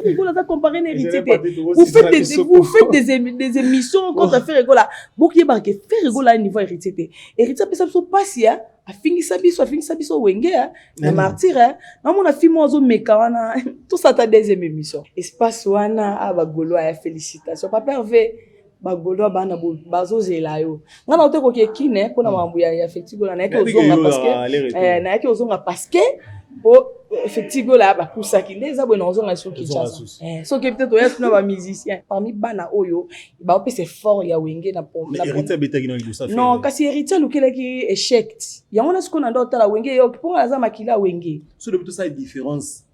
rigolo à comparer une héritier. Vous faites des émissions quand tu fais rigolo. Beaucoup de gens qui font rigolo à un niveau héritier. Héritier, ça peut passer, hein. A fini sabiso wenge, na martyr, hein. Non, mon a fini mozo mekawana. Tout ça, ta deuxième émission. Espace wana, ah, bagolo, félicitations. Papa Hervé. Bagolo bana bazo zela yo ngana ote ko kine pona mambu ya effectivement na yake ozonga parce que na yake ozonga parce que effectivement là ba kusaki ndeza bwana ozonga sur Kinshasa so que peut-être oya sino ba musicien parmi bana oyo ba opé c'est fort ya wenge na héritier betaki na libosa non kasi héritier lukela ki échec ya ngona siko na ndota la wenge yo pour la za makila wenge so depuis tout ça différence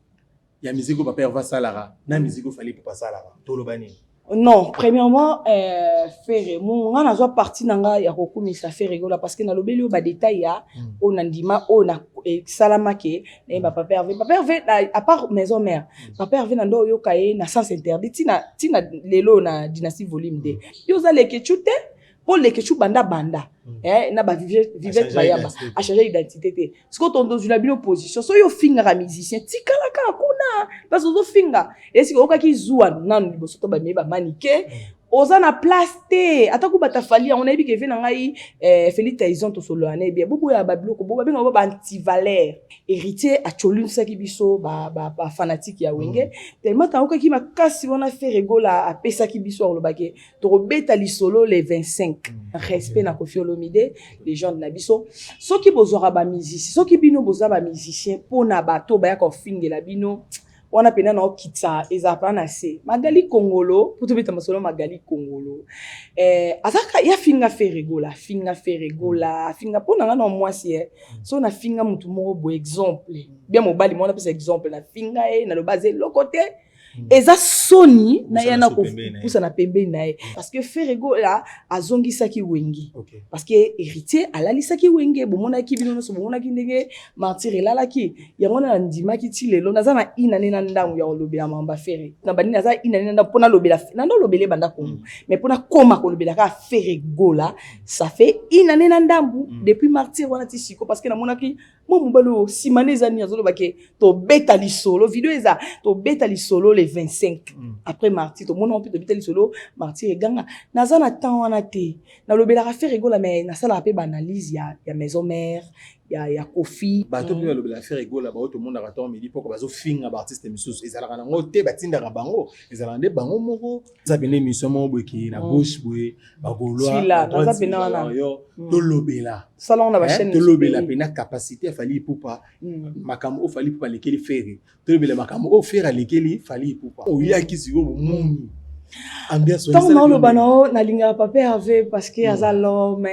ya musique papa va salara na musique fallait pas salara tolobani. Non, premièrement, faire mon on a soit parti nanga ya kokumisa faire rigolo parce que na lobeli ba détail ya on andima on a salamake na papa Hervé à part maison mère papa Hervé na ndo yo kaye na sens interdit tina lelo na dynastie volume 2 yo za le ketchute pour le ketchu banda na ba vivette bayamba a changer identité te ce que ton dans une opposition so yo finga ka musicien tikala ka kuna parce que zo finga et si okaki zuwa nan liboso to ba me ba manike oza na place te ataku batafali on a dit que vena ngai Félix Taizon to solo ane bien bobo ya babiloko bobo benga ba anti-valeur héritier a cholun saki biso ba fanatique ya wenge tellement ta okaki makasi wana fait rigola a pesa ki biso lo bake to robeta li solo les 25 respect na Koffi Olomide les gens de na biso soki bozora ba musicien soki bino boza ba musicien pona bato ba ya ko fingela bino on a pena na okitsa ezapa na se Magali Kongolo pour te beta masolo Magali Kongolo azaka ya finga ferigola finga pona nga na mwasi so na finga mutu moko bo exemple bien mobali mona pesa exemple na finga na lo base le côté eza soni na yana ko pousa na pembe na parce que ferigola azongisa ki wengi parce que héritier alalisa ki wenge bomona ki bino so bomona ki ndenge martyr elalaki yango na ndima ki ti lelo naza na inane na ndangu ya lobela mamba fere na bani naza inane na pona lobela na ndo lobele banda ko mais pona koma ko lobela ka ferigola ça fait inane na ndambu depuis martyr wana ti siko parce que na mona ki mo mobalo simaneza ni azolo bake to beta li solo video eza to beta li solo les 25 après martyr to mona on peut to beta li solo martyr eganga naza na temps wana te na lobela ka faire rigola mais na sala pe ba analyse ya maison mère ya Koffi bato bi lobela faire rigola ba to mona raton midi poko bazo finga ba artiste misusu ezala na ngote batinda ka bango ezala nde bango moko za bene mission mo boki na gauche boye ba golwa naza bena wana to lobela salon na ba chaîne to lobela pe na capacité fali poupa makambo fali poupa lekeli faire to lobela makambo faire lekeli fali poupa o yaki siko muni ambiance tant non le bano na linga papa Hervé parce que aza l'homme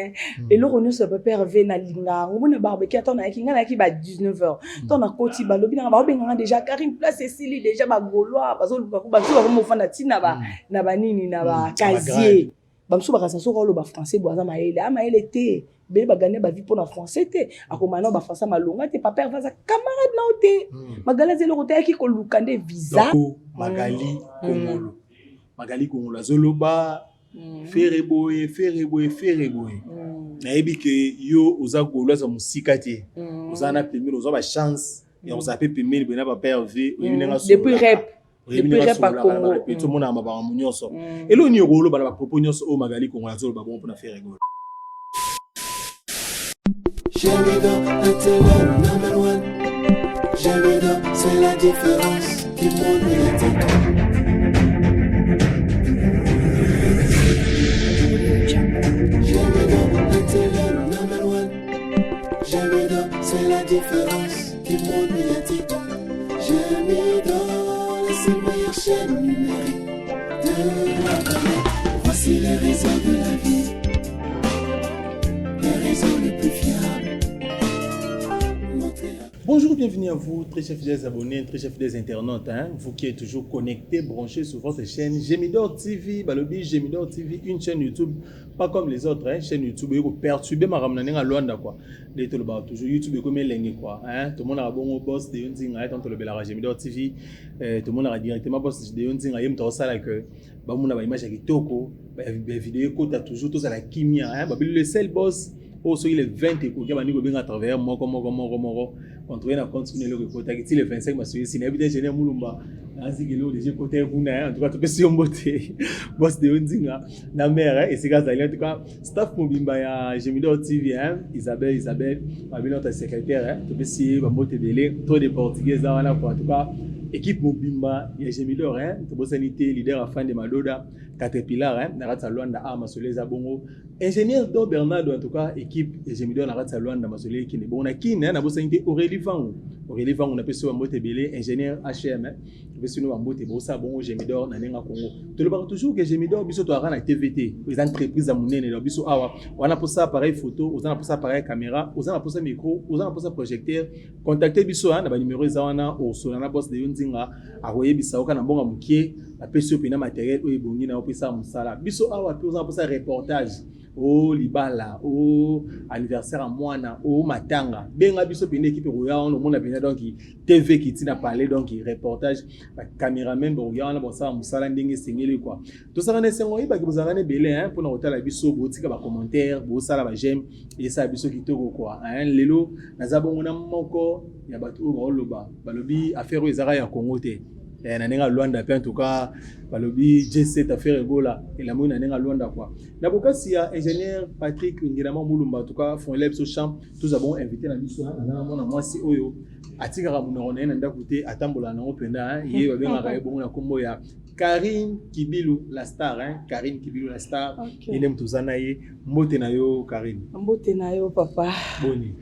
et le ronu ce papa Hervé na linga ngone barbecue attend na kinga na ki ba 19h tant na koti ba lobi na ba benga déjà Karim place Cécile déjà ba golois parce que ba so ba mo fana tina ba na ba nini na ba casier ba mso ba kasa so ko lo ba français boaza maele te bele ba gagner ba vie pour na français te akomana ba français malonga te papa Hervé za camarade na ote magala zelo ko te ki ko lukande visa Magali Kongolo zoloba faire boye na yebi ke yo oza golo za musika te oza na pembe oza ba chance ya oza pe pembe bena ba Hervé depuis rap à Congo tout le monde a mabanga munyoso elo ni golo bana ba propos nyonso o Magali Kongolo zoloba bon pour na faire golo Number one, c'est la différence qui monte c'est la différence qui monte médiatique. Je m'idole, c'est la meilleure chaîne numérique de la planète. Voici les réseaux de la vie, les réseaux les plus fiables. Bonjour, bienvenue à vous, très chers fidèles abonnés, très chers fidèles internautes, vous qui êtes toujours connectés, branchés sur votre chaîne Gemidor TV, Balobi Gemidor TV, une chaîne YouTube, pas comme les autres, chaîne YouTube, vous perturbez ma ramener à Luanda quoi. Les toujours YouTube comme l'engue quoi, tout le monde a bon boss de Yunzing, tant le Belara Gemidor TV, tout le monde a directement boss de Yunzing, aime toi ça là que, bah mon a image avec Toko, vidéo côté a toujours tous à la kimia, le seul boss. Oh, so il est 20 et qu'il y a à travers moi, on trouve un compte sur le côté. Si les 25 m'a suivi, si n'habite général Moulumba, Nazikelo déjà côté kuna en tout cas to pesi mbote boss de Ondinga na mère et c'est gars en tout cas staff mobimba ya Gemidor TV Isabelle babino notre secrétaire to pesi mbote belé trop de portugais là en tout cas équipe mobimba ya Gemidor to bosanité leader afin de Madoda Caterpillar na ratsa Luanda a masoleza bongo ingénieur Do Bernardo en tout cas équipe Gemidor na ratsa Luanda masolé qui ne bon na kin na bosanité Aurélie Vango on a pesi mbote belé ingénieur HM parce que nous avons bossa bon Gemidor na nenga Congo to le toujours que Gemidor biso to ara na TVT les entreprises à monene na biso awa on a pour ça appareil photo on a pour ça appareil caméra on a pour ça micro on a pour ça projecteur contacter biso na ba numéro za wana o so na boss de Ondinga a royer biso ka na bonga mukie la pesi opina matériel o ebongi na opesa musala biso awa pe on a pour ça reportage au libala au anniversaire à Moana au matanga benga biso pene équipe roya on monde a donc TV qui tina parler donc reportage caméraman bon ya na bossa musala ndenge sengeli quoi to ça na sengo iba ki bozalane belé hein pour na hôtel biso botika ba commentaire bo sala ba j'aime et ça biso kitoko quoi hein lelo naza bongo na moko ya batu o loba balobi affaire ezara ya Congo te na nenga Luanda pe en tout cas balobi G7 affaire egola et la mona nenga Luanda quoi na bokasi ya ingénieur Patrick Ngirama Mulumba en tout cas font l'ebso champ tous avons invité na biso na mona mwasi oyo atika munoro na ndako te atambola na openda ye babenga ka ebongo na kombo ya Karine Kibilu la star hein Karine Kibilu la star ine mtuzana ye mbote na yo Karine mbote na yo papa boni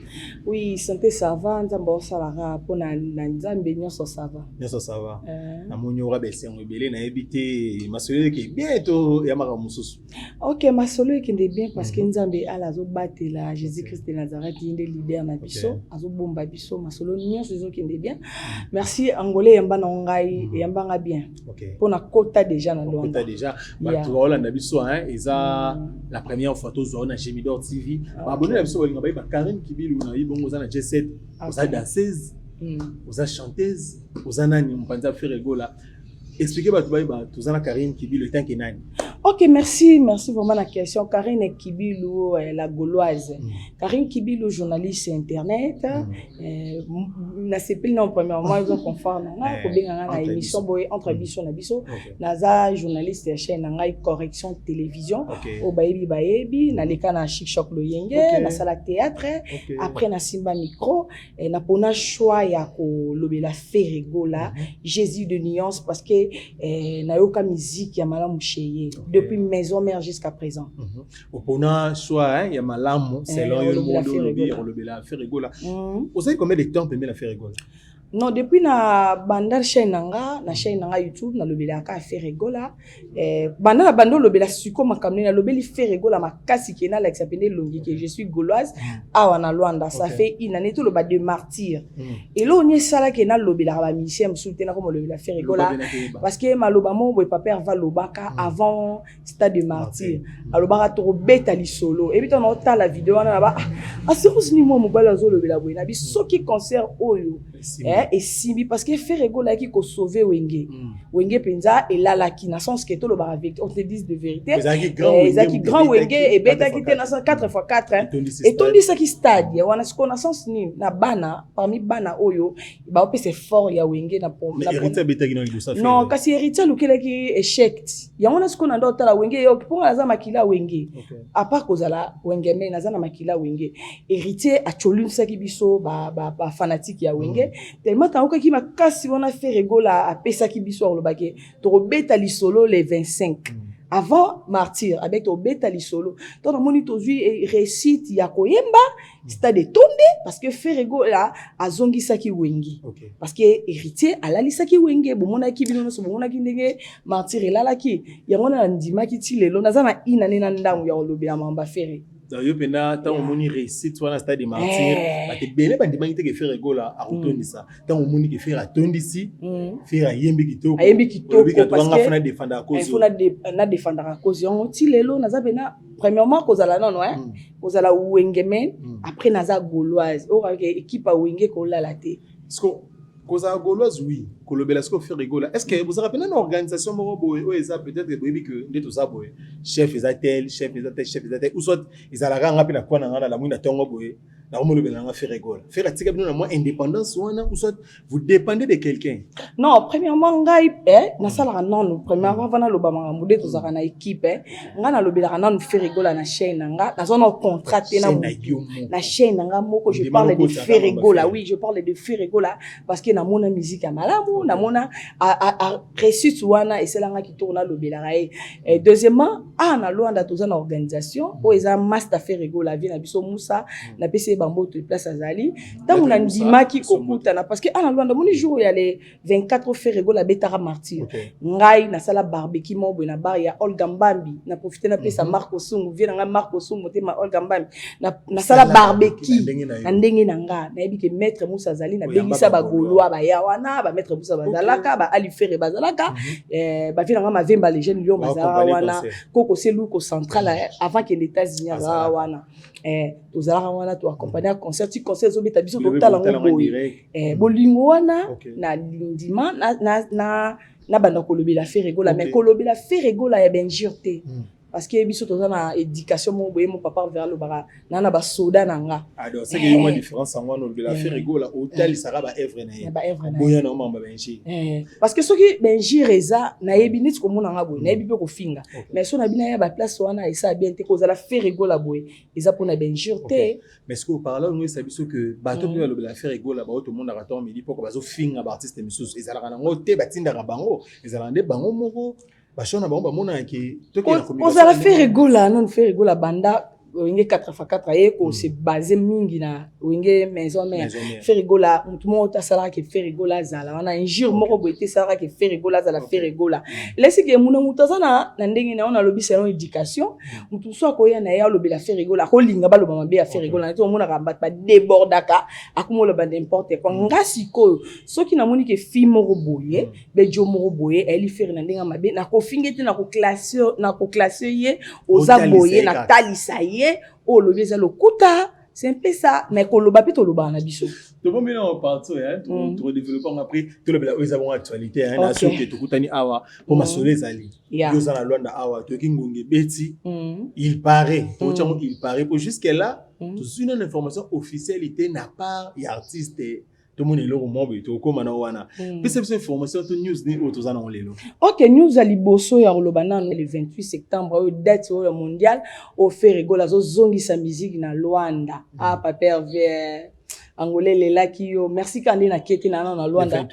oui santé ça va nzambo salara pona na nzambe nyonso ça va na monyora besengo belé na ebité masolo ki bientôt ya maka mususu OK masolo ki ndé bien parce que nzambe ala zo batela Jésus Christ de Nazareth inde leader na biso azo bomba biso masolo nyonso zo ki ndé bien merci angolais yamba na ngai yamba nga bien pona kota déjà na Luanda. Kota déjà. Bah tu vois là na biso hein, eza la première fois tous on a Gemidor TV. Ba abonné na biso linga ba Karine Kibilu na ibongo za na G7. Oza danseuse, oza chanteuse, oza nani mpanza faire gola. Expliquez ba tu ba tous na Karine Kibilu tant que nani. OK, merci vraiment la question. Karine Kibilu, la Gauloise. Karine Kibilu, journaliste internet. Na sepil non premièrement, ils ont conforme. Na ko benga na émission boy entre biso na biso. Naza journaliste chaîne na correction télévision. O baebi na leka na Chic Choc Loyenge, na sala théâtre. Après na Simba micro, na pona choix ya ko lobela Ferregola, Jésus de nuance parce que na yoka musique ya malamu cheye. Depuis maison mère jusqu'à présent. Opona choix il y a malamu selon le monde on le bela Ferregola. Vous savez combien de temps peut la Ferregola? Non, depuis na banda chaîne na chaîne nanga YouTube na lobela ka Ferregola banda na bando lobela suko makamne na lobeli Ferregola makasi kena la s'appelle longi que je suis gauloise awa na Luanda ça fait une année tout le bas de martyr et là on y sala kena lobela ba musicien msoutena comme lobela Ferregola parce que maloba mo boy papa va lobaka avant stade de martyr alobaka to beta li solo et puis on a la vidéo na ba assurance ni mo mobala zo lobela boy na bi soki concert oyo et Simbi parce que Ferregola qui ko sauver Wenge penza et là qui na sens que tout le bar avec on te dit de vérité ezaki grand Wenge et beta qui na 4x4 et ton dit ça qui stade ya wana connaissance ni na bana parmi bana oyo ba opé c'est fort ya Wenge na pour héritier beta qui non ça non kasi héritier lukela ki échec ya wana ce qu'on a d'autre la Wenge yo pour na za makila Wenge à part kozala Wenge mais na za na makila Wenge héritier a cholun ça ki biso ba fanatique ya Wenge tellement tant que qui m'a cassé on a fait Ferregola à pesa ki biso le baquet to beta li solo les 25 avant martyr avec to beta li solo to na moni to zui récite ya koyemba stade tonde parce que Ferregola azongi saki Wengi parce que héritier alali saki Wenge bomona ki bino so bomona ki ndenge martyr elalaki yango na ndima ki ti lelo naza na inane na ndangu ya lobela mamba Ferre yo pena tant moni récite wana stade de martyr ba te bele ba ndima ki Ferregola a rotondisa tant moni ki Ferre atondisi Ferre ayembi kitoko parce que fana défendre à cause na défendre à cause on ti lelo naza pena premièrement kozala non kozala Wengemen après naza Gauloise o ka équipe a Wenge ko la té Koza Gauloise oui, kolobela sko Ferregola. Est-ce que vous vous rappelez une organisation boy ou eza peut-être que ndeto za boy chef eza tel ou soit ils ala ranga pe na kwa na la mwina tongo boy na omo lobela nga Ferregola faire tika bino na moi indépendance wana ou soit vous dépendez de quelqu'un? Non, premièrement ngai na sala non premièrement vana loba mangambude tozaka na équipe nga na lobela na Ferregola na chaîne nga na zona contrat na chaîne nga moko je parle de Ferregola. Oui, je parle de Ferregola parce que na mona musique ya malamu na mona a reçu wana et c'est là nga qui tourne lobela rai. Deuxièmement na Luanda tozana organisation o eza master Ferregola vie na biso Musa na PC bambo to place azali tant on ndima ki kokutana parce que na Luanda moni jour ya les 24 Ferregola betara martyr ngai na sala barbecue mo na bar ya Olga Mbambi na profiter na pesa Marco Sungu vie na Marco Sungu te ma Olga Mbambi na sala barbecue na ndenge na nga na yebi ke maître Musa azali na bengisa ba Gaulois ba ya wana ba maître Musa bazalaka ba Ali Ferre bazalaka ba vie na ma Vemba les jeunes lion bazala wana koko seluko central avant que les États-Unis wana tozalaka wana to accompagner concert ti concert zo beta biso to tala ngo bolingo wana na lindima na banda kolobela Ferregola mais kolobela Ferregola ya benjurté parce que biso toza na éducation mo boye mon papa vers le bara na ba soda nanga alors c'est que y a une différence en moi kolobela Ferregola hôtel sera ba œuvre na ye boya na mamba benji parce que soki benji reza na yebi nit ko mona nga boye na yebi pe ko finga mais so na bina ya ba place wana esa bien te ko za la Ferregola boye eza pour na benjurté mais ce que vous parlez nous ça biso que bato pe kolobela Ferregola ba to monde raton midi poko bazo finga ba artiste misus ezala na ngo te batinda bango ezala nde bango moko bashona bango bamona ki to ke la communication ozala Ferregola non Ferregola banda wenge 4x4 ye ko se basé mingi na wenge maison mère Ferregola tout monde ta sala ke Ferregola zala wana injure moko boité sala ke Ferregola zala Ferregola laisse que muna mutazana na ndenge na ona lobi salon éducation mutu so ko ya na ya lobi la Ferregola ko linga ba loba mabe ya Ferregola to mona ka ba débordaka akumo loba n'importe quoi ngasi ko soki na moni ke fi moko boye be jo moko boye eli faire na ndenge mabe na ko fingete na ko classer ye oza boye na talisa ye oh le biais le kuta c'est un peu ça mais qu'on le bapit au loba na biso to bon bien en partout hein to développer après to le bela ils avons actualité hein na so que to kutani awa pour masoler zali yo za la Luanda awa to kingonge beti il paraît to chango il paraît pour jusqu'à là tout une information officialité n'a pas y artiste tout le monde est là au monde to comme na wana puis cette information to news ni auto za na on lelo OK news ali boso ya lobana le 28 septembre date au mondial au Ferregola zo zongi sa musique na Luanda ah papa vers angolais lela ki yo merci kandi na kete na Luanda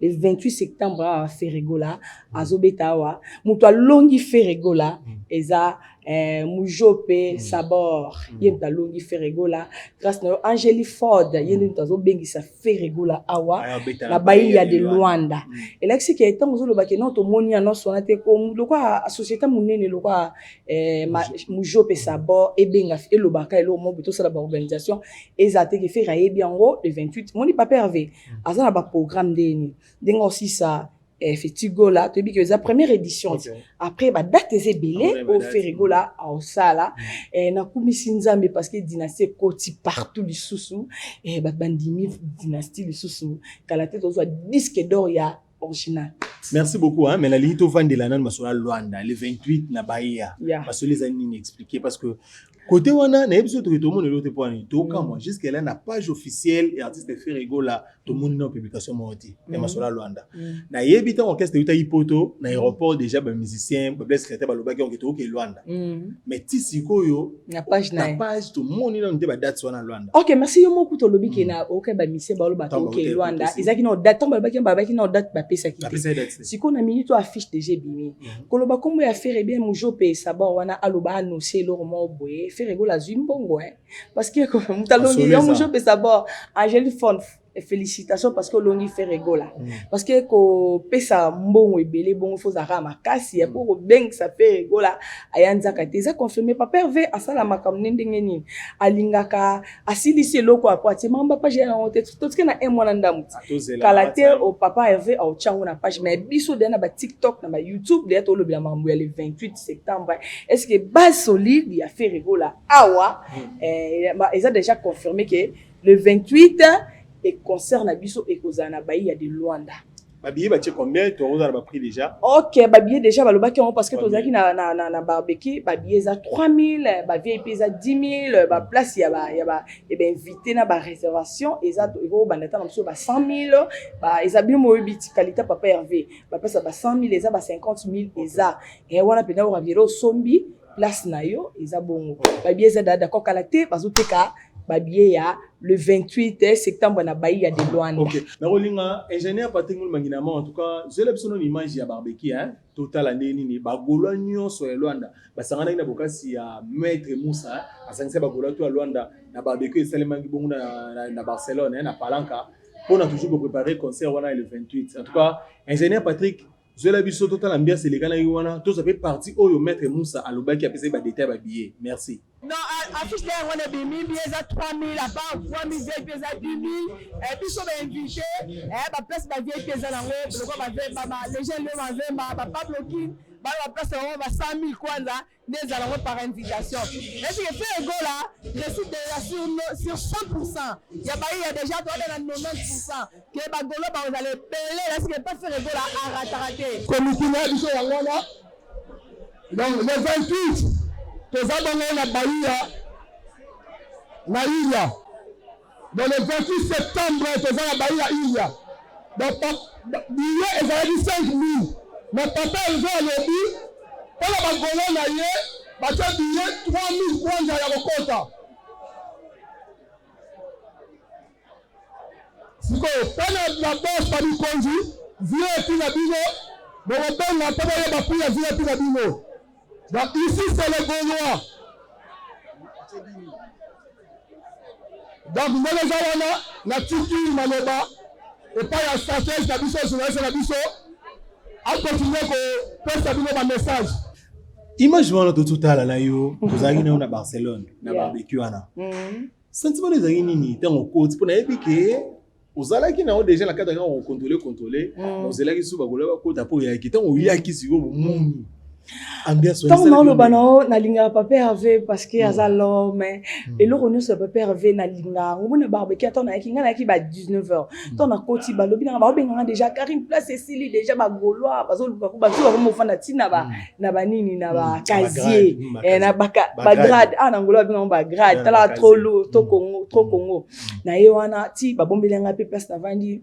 le 28 septembre à Ferregola azobeta wa muto longi Ferregola eza Mujope Sabor yenta longi Ferregola grâce na Angélie Ford yenda tazo bengisa Ferregola awa na bayi ya de Luanda et là c'est que étant zo loba ke non to moni no sona te ko lokwa société munene lokwa Mujope Sabor e benga e lobaka elo mo beto sala ba organisation ezate ke faire biango le 28 moni papa Hervé azana ba programme deni dengo aussi ça Fetigola tu dis que la première édition après ba date est belé au Ferregola au sala na kumisi nzambe parce que dynastie koti partout les sous et ba bandimi dynastie les sous kala tête aux disque d'or ya original. Merci beaucoup hein mais la ligne to vandela na masola Luanda le 28 na Bahia parce que les années expliquer parce que côté wana na episode tout le monde l'autre point tout quand moi jusqu'à là na page officielle et artiste Ferregola tout le monde na publication morti et masola Luanda na yebita orchestre uta hipoto na aéroport déjà ba musicien ba bless secrétaire ba lobaki on ke Luanda mais tisiko yo na page tout le monde na ba date wana Luanda. OK merci yo moko to lobi ke na OK ba musicien ba lobaki OK Luanda ezaki no date ba lobaki no date ba pesa ki siko na minute affiche déjà bimi koloba kombo ya faire bien Mujope Sabor wana aloba annoncer le roman boye Ferregola Zimbongo parce que comme mutalongi yo Mujope Sabor Angélie Fond félicitations parce que longi Ferregola parce que ko pesa mbongo ebele bongo fozaka makasi pour beng sa Ferregola ayanza kateza confirmer papa Hervé asala makamne ndenge nini alingaka asilisi loko apoati mamba page ya honte tout ce que na mwana ndamu kalate au papa Hervé au chango na page mais biso dena ba TikTok na ba YouTube de to lobela mambo ya le 28 septembre est-ce que base solide ya Ferregola awa ils ont déjà confirmé que le 28 et concerne biso et kozana bayi ya de Luanda Babillet batie combien? Tu as pris déjà? Ok, babillet déjà balobaki parce que tozaki na barbecue, babillet za 3000, ba VIP za 10000, ba place ya ba invité na ba réservation, eza ego bandata na mso ba 100000, ba eza bien mo biti qualité papa Hervé. Ba place ba 100000, eza ba 50000 eza. Et wana pena o rabiro sombi place na yo eza bongo. Babillet za d'accord kalaté bazoteka babillet ya le 28 septembre na Bahia de Luanda. OK. Na rolinga ingénieur Patrick Mulmanginama en tout cas, je l'ai besoin d'une image ya barbecue hein. Total année nini ba golo nyonso ya Luanda. Ba sangana na bokasi ya maître Moussa, asangisa ba golo to ya Luanda na barbecue seulement bongo na Barcelone hein, na Palanca. On a toujours préparé concert wana le 28. En tout cas, ingénieur Patrick je l'ai vu total ambiance les gars wana tout ça fait partie au maître Moussa alobaki apesa ba détail ba billet. Merci. Non, affiche là, on a des 1000 billets à 3000, à part 3000 billets à 10 000. Et puis, on va inviter, ma place, ma vieille pièce à l'envers, les gens ne vont pas bloquer. La place, on va 100 000 kwanza, nous allons par invitation. Et si je fais un go là, je suis déjà sur 100%. Il y a déjà 90%. Que les bagolo, vous allez payer, là, si je ne pas faire un go là, à rater. Comme donc, le 28. Tozabongo na Bahia na Ilya. Dans le 28 septembre, tozala Bahia Ilya. Donc, billet est 5 000. Mais papa est à l'objet. Pour la bagolo na ye, bacha billet 3 000 kwanza ya kokota. Siko, pena la boss pali konji, VIP na bino, bon ben la pena ya bapu ya VIP na bino. Donc ici c'est le Gaulois. Donc nous les avons la tiki maloba et pas la stratégie la biso sur la biso. À continuer que faire ça un message. Image wana tout à la yo, vous allez na Barcelone, na barbecue wana. Sentiment les amis nini tant coach pour na epike ozalaki na déjà la cadre on contrôler, ozalaki sous bagola ba kota pour ya kitan o yaki siko muni. Tant non le banao na linga papa Hervé parce que aza l'homme et le ronu ce papa Hervé na linga on na barbecue tant na kinga na ki ba 19h tant na koti ba lobi na ba benga déjà Karim place Cécile déjà ba goloa bazo ba zo mo fanda tina ba na ba nini na ba casier et na ba grade na ngolo ba ba grade tala trop lourd trop Congo na yewana ti ba bombelenga pe place na vandi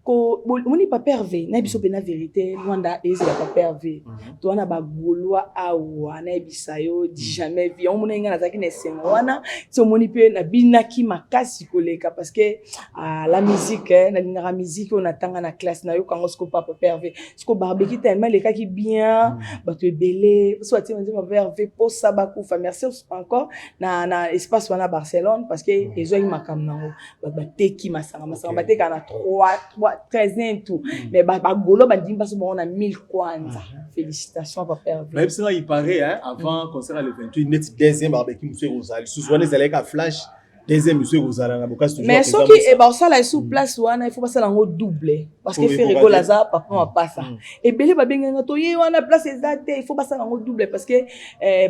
ko moni papa Hervé na biso pe na vérité Luanda eza papa Hervé to wana ba goloa awa na bisa yo di jamais vie on mona ngana zaki na senga wana ti on moni pe na binaki makasi koleka parce que la musique na linga musique on attend na classe na yo kango sko papa Hervé sko barbecue tellement leka ki bien ba to belé soit ti on dit papa Hervé pour ça ba kufa merci encore na espace wana Barcelone parce que ezo yi makam nango ba teki masanga ba teka na 13 ans tout mais ba golo ba dimba so on a 1000 kwanza félicitations papa Hervé même ça il paraît hein avant concert le 28 net deuxième barbecue monsieur Rosal sous wana zalé ka flash deuxième monsieur Rosal na bokas toujours mais ce qui est ba ça là sous place wana il faut passer lango double parce que faire rigolo za papa on pas ça et belé ba benga to ye wana place exacte il faut passer lango double parce que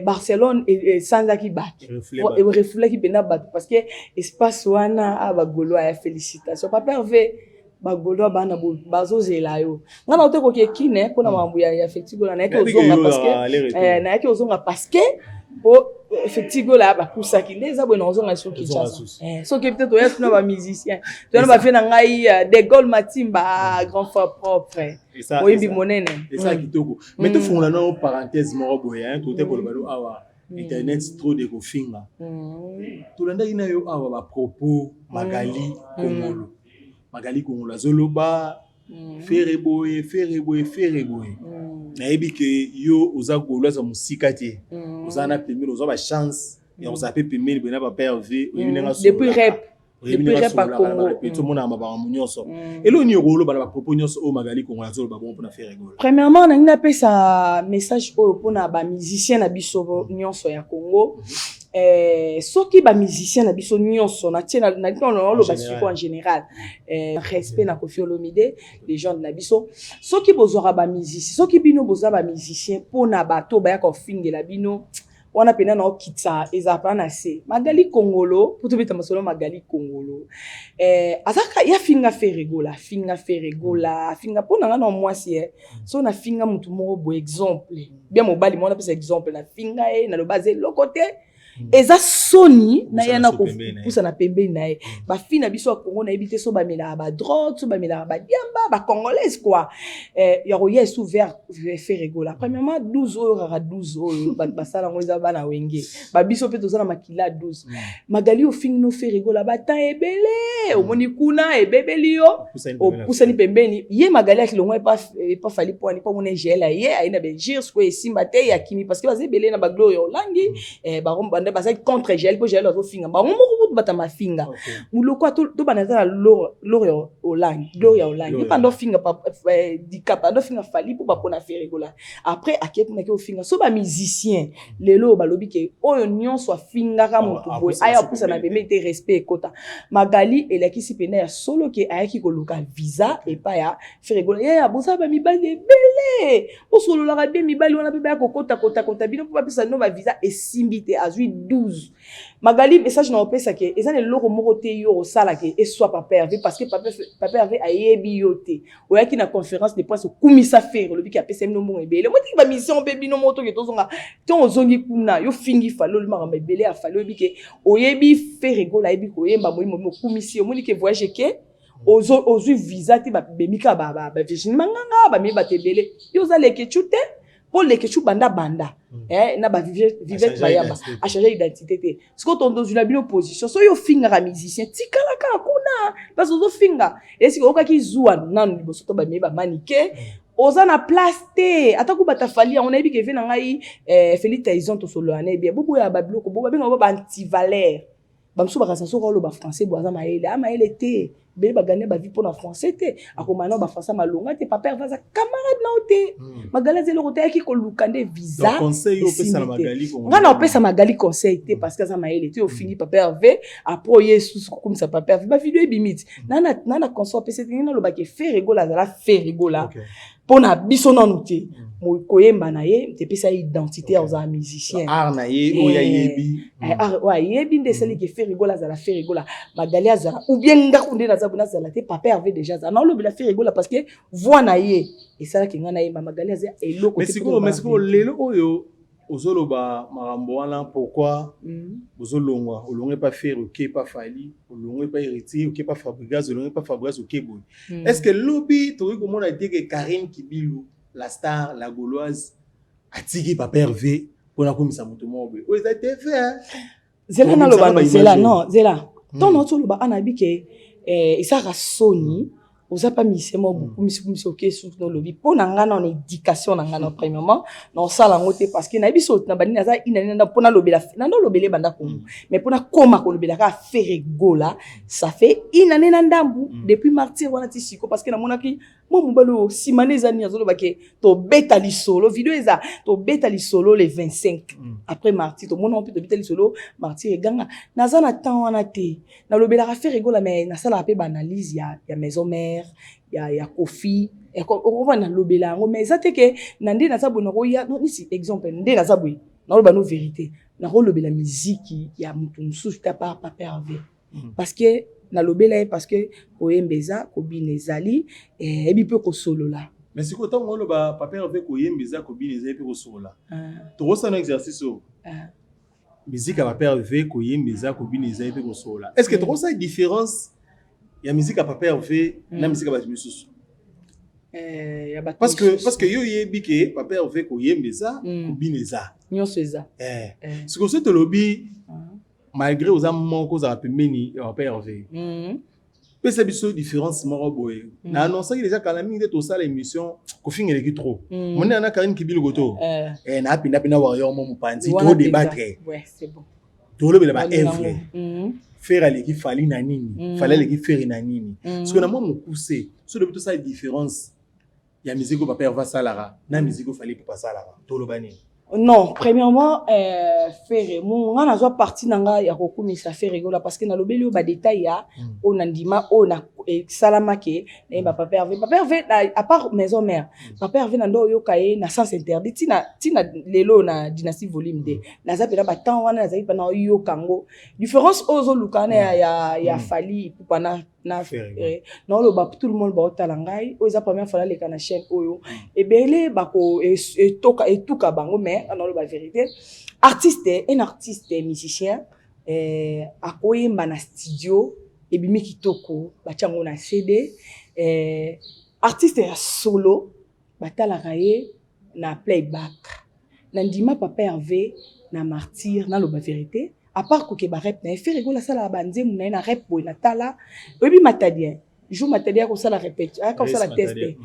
Barcelone et Sanzaki bat et reflet qui bena bat parce que espace wana ba golo ya félicitations papa Hervé bagolo bana bazo zela yo ngana oteko kekine pona mambu ya effectivement na yake ozonga parce que na yake ozonga parce que po effectivement là ba kusaki ndeza bwana ozonga so kichasa so que peut-être oya tuna ba musicien tuna ba fena ngai de Gaulle Matimba grand frère propre oyimbi monene et ça kitoko mais tu font là non parenthèse moko boya hein tout te ko balo awa internet trop de kofinga to landa ina yo awa ba propos Magali Kongolo Magali Kongola Zoloba, Ferreboé. Na que yo oza golo za musika te. Oza na permis, oza ba chance et on s'appelle permis bena ba Hervé. Depuis rap à Congo. Tout le monde a ba nyonso. Et lo ni golo ba propos nyonso o Magali Kongola Zoloba bon pour na Ferreboé. Premièrement, na ngina pesa message o pour na ba musicien na biso nyonso ya Congo. Soki ba musicien na biso nyonso na tia na lo basiko en général respect na Koffi Olomide les gens na biso soki bozora ba musicien soki bino boza ba musicien pona bato ba ya ko fingela bino on a pena na okitsa ezapa na se Magali Congolo pour te beta masolo Magali Congolo azaka ya finga ferigola finga pona nga na mwasi so na finga mutu moko bo exemple bien mobali mona pesa exemple na finga na lo base le côté eza soni na yana ko pousa na pembe na ye ba fina biso ya Congo na ebité so ba mela ba drogue so ba mela ba diamba ba congolaise quoi ya ko yes ouvert ferigola premièrement 12 rara 12 ba sala ngoza bana wenge ba biso pe tozana makila 12 Magali ofing no ferigola ba tan ebele omoni kuna ebebeli yo pousa ni pembeni ye Magali akilongo pas fali point pas mon gel ye aina be gir ko esimba te ya kimi parce que bazebele na ba gloire olangi ba romba basa contre gel pour gel finga ba moko bata mafinga muloko to banata na loro olang pando finga pa dikapa do finga fali pour ba pona ferigola après aket na ke finga so ba musicien lelo balobi ke oyo nyon so finga ka mutu boy aya pusa na bemé te respect kota Magali elakisi pena ya solo ke ayaki ko luka visa et pa ya ferigola ya bosa ba mibali belé o solo la be mibali wana be ba ko kota bino pour ba pesa no ba visa esimbite azui 12 Magali message na opesa ke ezane loko moko te yo sala ke et soit papa Hervé parce que papa Hervé ayebi yote oyaki na conférence de presse kumisa faire le biki apesa no mo ebele mo ti ba mission bebi no moto ke tozonga ton ozongi kuna yo fingi falo le maramba ebele afalo biki oyebi ferigola ebi ko yemba mo kumisi mo ni ke voyage ke ozu visa ti ba bemika ba virgin manganga ba mi ba tebele yo za leke chute pour les que banda na ba vivette bayaba a changer identité te ce que ton dans une opposition so yo finga ka musicien tikala ka kuna parce que zo finga est-ce que okaki zuwa nan liboso to ba me ba manike oza na place te ataku batafali on a yebi ke vena ngai Félix Taizon to solo ane bien bobo ya babiloko bobo benga ba anti valeur bamso ba kansa so ko lo ba français boza maele te bele bagane ba vie pour na français te akomana ba français malonga te papa va za camarade na ote Magali zelo ko te ki ko lukande visa donc conseil yo pesa na Magali ko ngana opesa Magali conseil te parce que ça maele te au fini papa Hervé après yesu comme ça papa Hervé ba vidéo ebimiti nana conseil pesa te na lo ba ke ferigola za la ferigola pona biso nanu te mo koyemba na ye te pesa identité aux musiciens art na ye o ya yebi wa yebi ndeseli ke ferigola za la ferigola Magali azala ou bien ngakunde na zabuna za la te papa Hervé déjà za na lo bila ferigola parce que voix na ye et ça ki ngana ye Magali azala eloko te mais siko lelo oyo ozoloba marambo wana pourquoi ozolongwa olongwe pas faire OK pas fali olongwe pas héritier OK pas Fabregas olongwe pas Fabregas OK boy est-ce que lobby to ko mona dire que Karine Kibilou la star la gauloise atiki papa Hervé pona komisa mutu mobe o ça te fait zela na loba zela non zela ton autre loba anabi ke isaka soni oza pas mise mo beaucoup mise OK sur dans lobby pona ngana en éducation na ngana premièrement non sala ngote parce que na biso na bani na za inana pona lobela na ndo lobele banda ko mais pona koma ko lobela ka ferigola ça fait inane na ndambu depuis martyr wana ti siko parce que na monaki mo mobalo simaneza ni azolo bake to beta li solo vidéo eza to beta li solo les 25 après martyr to mona on peut to beta li solo martyr eganga na za na temps wana te na lobela ka ferigola mais na sala pe ba analyse ya maison mère ya Kofi on va na lobela ngo mais ça te ke na ndé na za bono ko ya non ici exemple ndé na za boy na loba no vérité na ko lobela musique ya mutu mususu ta par papa Hervé parce que na lobela parce que oyembeza ko binezali ebi pe ko solo la mais siko tango lo ba papa Hervé ko yembeza ko binezali pe ko solo la to rosa no exercice o musique à papa Hervé ko yembeza ko binezali pe ko solo la est-ce que to rosa différence ya musique à papa Hervé na musique à basusu parce que yo yebi ke papa Hervé ko yembeza ko bineza nyonso eza siko so to lobi malgré aux amants cause à pemeni et papa Hervé peut c'est biso différence moro boy na annoncer déjà quand la mingi de to ça l'émission ko fingere ki trop mon na Karine Kibilou goto na pina warrior mo panzi to débattre ouais c'est bon to le ba Hervé faire aller qui fali na nini fallait aller qui faire na nini parce que na moi me pousser so de tout ça différence ya musique papa Hervé salara na musique fallait pas salara to le bani Non, premièrement, faire mon on a soit parti nanga ya kokumisa faire gola parce que na lobeli o ba détail ya on andima on a salamake na papa Hervé à part maison mère papa Hervé na ndo yo kaye na sens interdit tina lelo na dynastie volume 2 na za pena ba temps wana na za pena yo kango différence ozo lukana ya fali pour na non le ba tout le monde ba otalangai o za première fois la kana chaîne oyo et belé ba ko et toka bango mais non le ba vérité un artiste musicien a koyemba na studio et bimi kitoko bachango na CD artiste ya solo batala kaye na playback na ndima papa Hervé na martyr na le ba vérité à part que ba rap na faire rigola sala banze muna na rap boy na tala obi matadien jour matadien ko sala répète ko sala tester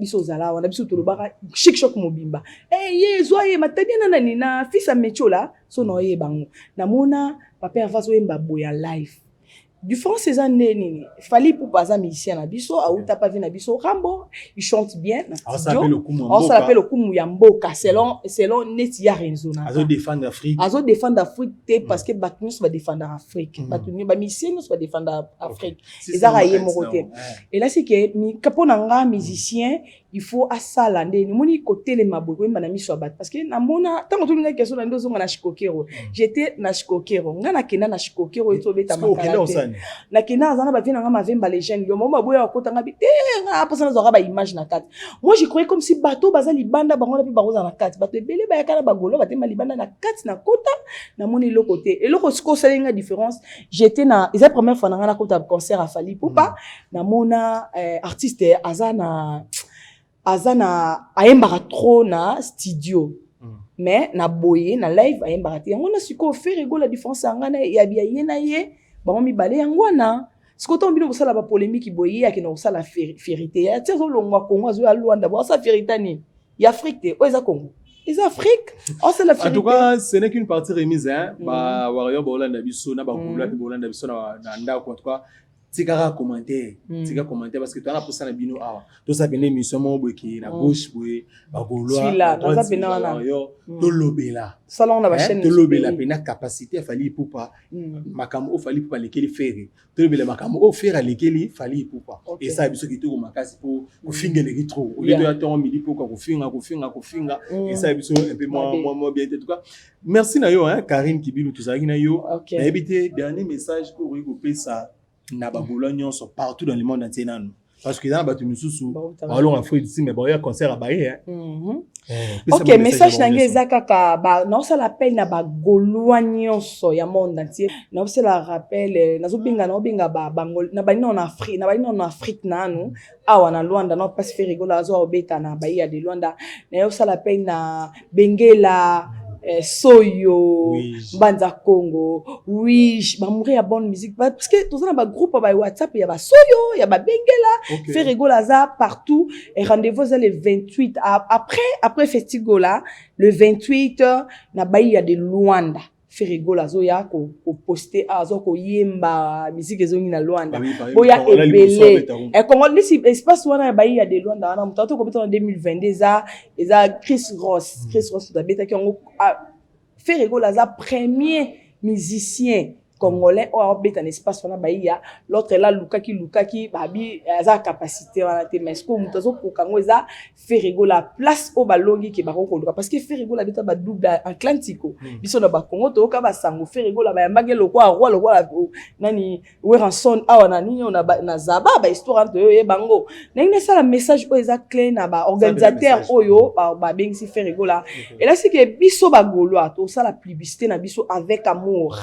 biso zala wana biso to lobaka chic choc mobimba yezoye matadien na nani na fils a mechola so no ye bango na mona papa Hervé so yemba boy live du fond ces années nini fallait pour pas un musicien na biso a uta pas na biso Rambo il chante bien on s'appelle le kumu ya mboka selon neti ya renzona azo défendre Afrique parce que batnus va défendre Afrique batnus ba musicien va défendre Afrique ezara ye mokote et là c'est que mi kaponanga musicien il faut asala ndeni moni côté les maboko na miso bat parce que na mona tant que tu n'as question na ndozo na shikokero j'étais na shikokero ngana kena na shikokero eto beta makala na kena azana ba vina ngama vemba les jeunes yo mama boya kotanga bi nga posa na zora ba image na kati moi je croyais comme si bateau bazali banda bango na bi baroza na kati bateau belé ba yakala bagolo batema libanda na kati na kota na moni le côté et le ko salinga différence j'étais na eza première fois na kota concert à Fally Ipupa na mona artiste azana ayembaka trop na studio mais na boye na live ayembaka te yango na siko faire ego la différence ngana ya bia yena ye ba mi balé yangwana siko to mbino kosala ba polémique boye ya kina kosala vérité ya tso longwa Congo azo ya Luanda ba sa vérité ni ya Afrique te o eza Congo les Afrique on c'est la vérité en tout cas ce n'est qu'une partie remise ba warrior ba Holanda biso na ba kula pe Holanda biso na ndako en tout cas tika commentaire parce que tu as pour ça na bino awa to ça bene mission mo boki na gauche boye ba goloa là dans ça bena na to lobela salon na ba chaîne to lobela pena capacité Fally Ipupa makambo Fally Ipupa lekeli faire to lobela makambo faire lekeli Fally Ipupa et ça biso ki to makasi pour finga les trop au lieu de attendre midi pour ko finga et ça biso un peu moins bien en tout cas merci na yo Karine Kibilu tout ça na yo na éviter dernier message pour regrouper ça na bagolo nyonso partout dans le monde entier nanu parce que dans batu misusu balon Afrique ici mais bon il y a concert à Baye OK message nange ezaka ba non ça l'appelle na bagolo nyonso ya monde entier non ça la rappelle nazo binga na binga ba bangol na bani en Afrique nanu awa na Luanda non pas faire rigola azo obeta na Baye de Luanda na ça l'appelle na Bengela Soyo Banza Congo ba mourir à bonne musique parce que tout ça na ba groupe ba WhatsApp ya ba Soyo ya ba Bengela faire rigola za partout et rendez-vous le 28 après festival le 28 na Baye de Luanda faire rigola zo ya ko poster azo ko yemba musique ezongi na Luanda boya ebele et comment lisi espace wana Baye de Luanda wana mutato ko en 2022 eza Chris Ross da beta ki on faire rigola za premier musicien congolais ou a beta un espace wana Baye l'autre là Lukaki babi za capacité wana te mais ko mutazo ko kango za faire rigola place au balongi ki ba ko parce que faire rigola beta ba double atlantico biso na ba Congo to ka ba sango faire rigola ba yambage lokwa roi nani Weranson awa na nini na zaba ba histoire to yo bango na ça la message o eza clé na ba organisateur oyo ba bengisi faire rigola et là c'est que biso ba goloa to ça la publicité na biso avec amour.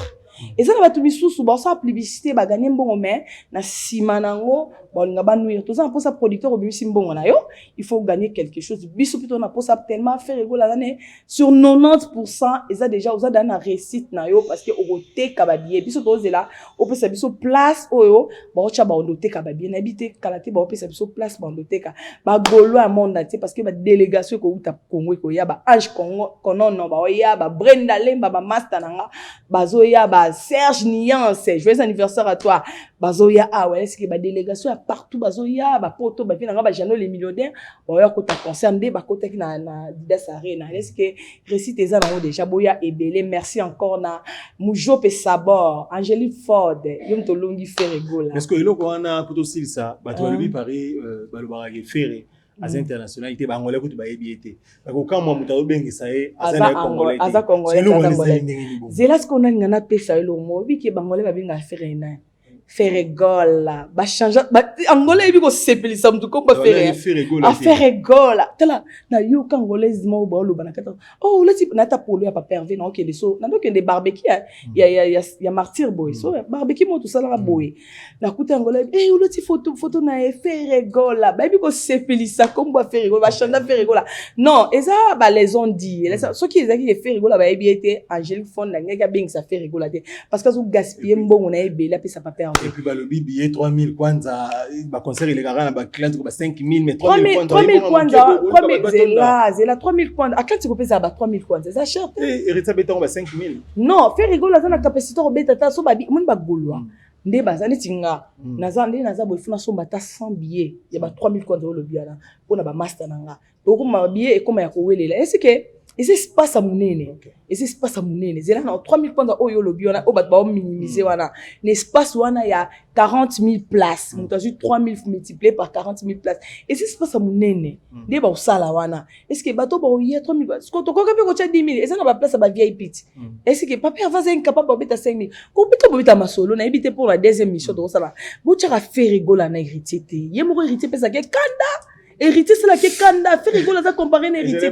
Et ça, tu misusu ba sa publicité ba gagner mbongo mais na sima nango ba nga ba nuire tout ça pour sa producteur obimisi mbongo na yo il faut gagner quelque chose biso plutôt na pour ça tellement faire rigola l'année sur 90% et ça déjà oza dans la réussite na yo parce que ogote ka ba billet biso to zela o pesa biso place oyo ba ocha ba ondote ka ba bien habité kalate ba o pesa biso place ba ondote ka ba golo à monde entier parce que ba délégation ko uta Congo ko ya ba Ange Congo konono ba ya ba Brenda Lemba ba master nanga ba zo ya ba Bazoya, Serge Niance, joyeux anniversaire à toi. Bazoya, ah ouais, est-ce que ba délégation à partout Bazoya, ba poto, ba fina ba jano les millionnaires, oya kota concerne des ba kota ki na Didas Arena. Est-ce que récite eza na déjà boya ebele, merci encore na Mujope Sabor, Angélique Ford, yom to longi Ferregola. Est-ce que eloko wana poto silsa, ba to lobi Paris ba lo barage ferré. As international ité ba ngolé ko ba yebiété ba ko quand moi mutalo bengisa e aza congolais zela ce qu'on a ngana pesa elo mo bi ke ba ngolé ba binga ferré na Ferregola ba changer ba angolais bi ko sepelisa mtu ko ba ferré a Ferregola tala na yo congolais mo ba lo banakata oh là type na ta polo ya papa Hervé na ok de so na donc des barbecue ya martyr boy so barbecue mo tout ça la boy na kuta angolais eh le type photo na Ferregola ba bi ko sepelisa comme ba Ferregola ba changer Ferregola non et ça ba les ont dit ce qui ezaki ke Ferregola ba ebiété Angélique Fond na ngaka bing ça Ferregola parce que so gaspiller mbongo na ebela pe ça papa et puis bah le billet 3000 kwanza ba concert il est garant ba client ko ba 5000 mais 3000 kwanza 3000 zela 3000 kwanza akati ko pesa ba 3000 kwanza ça cher et Rita beton ba 5000 non Ferregola ça na capacité ko beta ta so ba mun ba golwa nde bazani tinga naza boy funa somba ta 100 billets ya ba 3000 kwanza lo biana pona ba master nanga to ko ma billet e koma ya ko welela est-ce que et c'est pas ça monene et c'est pas ça monene zela na 3000 kwanza oyo lo biona o ba minimiser wana l'espace wana ya 40 000 places on t'a dit 3000 multiplié par 40 000 places et c'est pas ça monene nde ba usala wana est-ce que bato ba oya 3000 parce que to ko ka pe ko tia 10 000 et ça na ba place ba VIP est-ce que papa va incapable ba beta 5 000 ko beta masolo na ebité pour la deuxième mission de ça bo tia Ferregola na héritier te ye mo héritier pesa ke kanda héritier c'est là que Kanda Ferregola ça comparé à héritier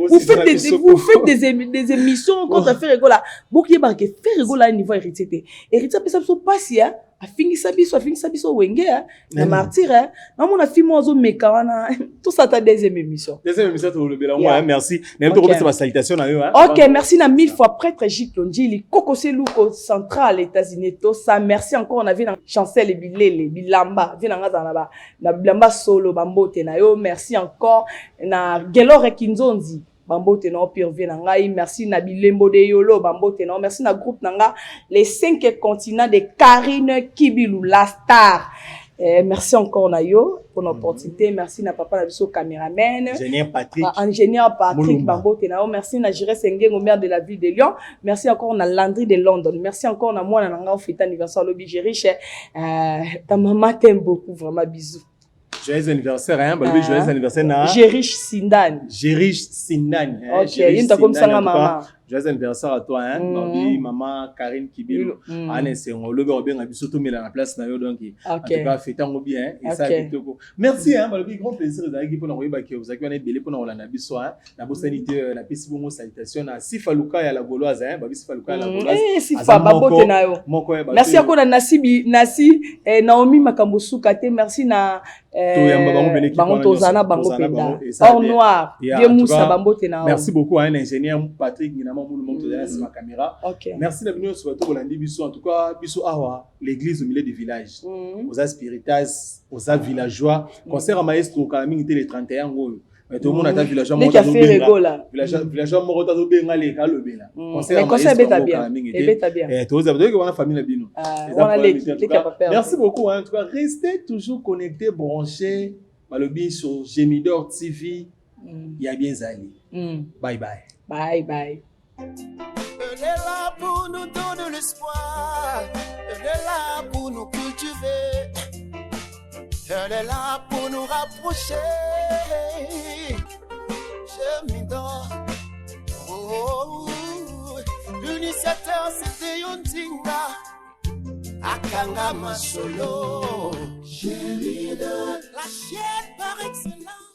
vous faites des émissions contre Ferregola beaucoup y marqué Ferregola niveau héritier héritier peut ça passe ya a fini sabiso wenge na martyr na mon affi mozo mekawana tout ça ta deuxième émission to le bela moi merci même to ko salutation na yo OK merci na 1000 fois prêtre Gilles Ndjili Koko Seluko central États-Unis to ça merci encore on a vu na Chancel Bilele Bilamba vi na ngaza na Bilamba solo bambote na yo merci encore na Gelore Kinzonzi Bambote na Pirvie na ngai merci na Bilembo de Yolo Bambote na merci na groupe nanga les 5 continents de Karine Kibilou la star merci encore na yo pour l'opportunité merci na papa na biso caméraman ingénieur Patrick Bambote na yo merci na Jire Sengengo maire de la ville de Lyon merci encore na Landry de London merci encore na moi na nanga fête anniversaire lobi Jeriche ta maman t'aime beaucoup vraiment bisous. Joyeux anniversaire, hein? Joyeux anniversaire, na. Jerish Sindan. Ok, il t'a comme ça, maman. Joyeux anniversaire à toi, hein? Maman Karine Kibilo. Anne, c'est on le voit bien, surtout mais la place na yo donc. En tout cas, fêtons bien et ça merci, hein? Grand plaisir d'aller pour nous voir que vous avez belé pour nous la biso, hein? La bosanité, la piste bongo salutation à Sifaluka et à la Gauloise, hein? Sifaluka et la Gauloise. Sifa babote na yo. Merci encore na Nasi Naomi Makambosuka te merci na bango tozana bango penda or noir bien moussa bambote na merci beaucoup à un ingénieur Patrick Ginama moulu monte derrière ma caméra merci la venue sur tout bolandi biso en tout cas biso awa l'église au milieu du village aux aspiritas aux villageois concert à maestro Kalaming était le 31 ngolo mais tout le monde a villageois mo villageois mo rota zo benga le ka lobela concert à maestro Kalaming et tous avez que la famille bino merci beaucoup en tout cas restez toujours connectés branchés balobi sur Gemidor TV ya bien zali bye bye. Bye bye. Elle est là pour nous donner l'espoir. Elle est là pour nous cultiver. Elle est là pour nous rapprocher. Gemidor. Oh, l'initiateur c'était Yondinga. Akanga Masolo. Gemidor. La chaîne par excellence.